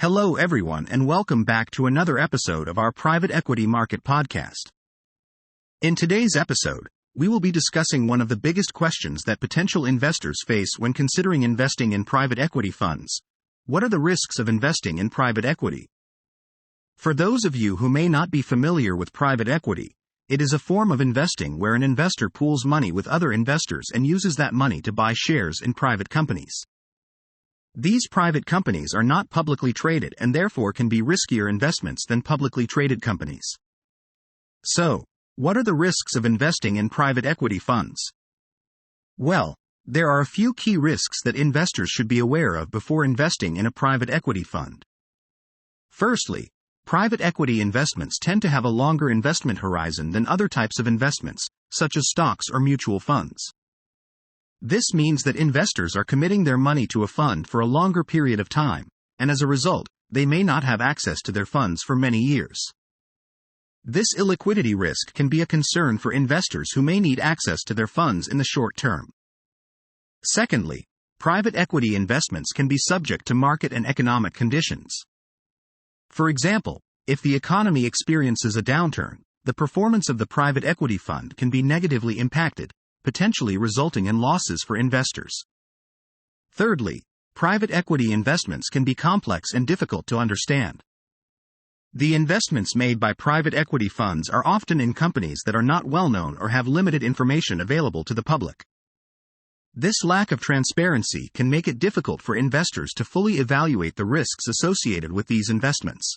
Hello everyone and welcome back to another episode of our Private Equity Market Podcast. In today's episode, we will be discussing one of the biggest questions that potential investors face when considering investing in private equity funds. What are the risks of investing in private equity? For those of you who may not be familiar with private equity, it is a form of investing where an investor pools money with other investors and uses that money to buy shares in private companies. These private companies are not publicly traded and therefore can be riskier investments than publicly traded companies. So, what are the risks of investing in private equity funds? Well, there are a few key risks that investors should be aware of before investing in a private equity fund. Firstly, private equity investments tend to have a longer investment horizon than other types of investments, such as stocks or mutual funds. This means that investors are committing their money to a fund for a longer period of time, and as a result, they may not have access to their funds for many years. This illiquidity risk can be a concern for investors who may need access to their funds in the short term. Secondly, private equity investments can be subject to market and economic conditions. For example, if the economy experiences a downturn, the performance of the private equity fund can be negatively impacted, potentially resulting in losses for investors. Thirdly, private equity investments can be complex and difficult to understand. The investments made by private equity funds are often in companies that are not well known or have limited information available to the public. This lack of transparency can make it difficult for investors to fully evaluate the risks associated with these investments.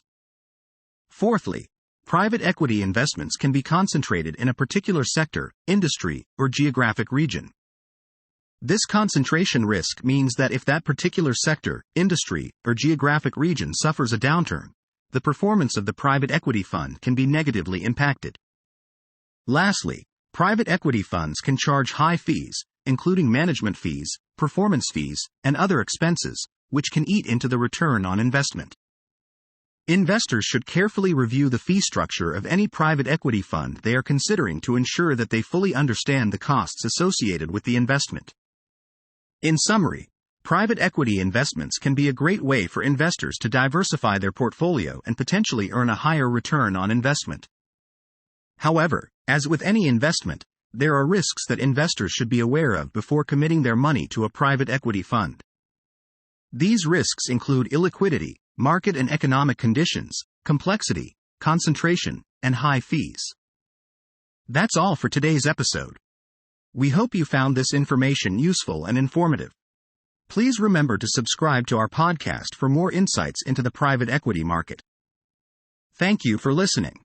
Fourthly, private equity investments can be concentrated in a particular sector, industry, or geographic region. This concentration risk means that if that particular sector, industry, or geographic region suffers a downturn, the performance of the private equity fund can be negatively impacted. Lastly, private equity funds can charge high fees, including management fees, performance fees, and other expenses, which can eat into the return on investment. Investors should carefully review the fee structure of any private equity fund they are considering to ensure that they fully understand the costs associated with the investment. In summary, private equity investments can be a great way for investors to diversify their portfolio and potentially earn a higher return on investment. However, as with any investment, there are risks that investors should be aware of before committing their money to a private equity fund. These risks include illiquidity, market and economic conditions, complexity, concentration, and high fees. That's all for today's episode. We hope you found this information useful and informative. Please remember to subscribe to our podcast for more insights into the private equity market. Thank you for listening.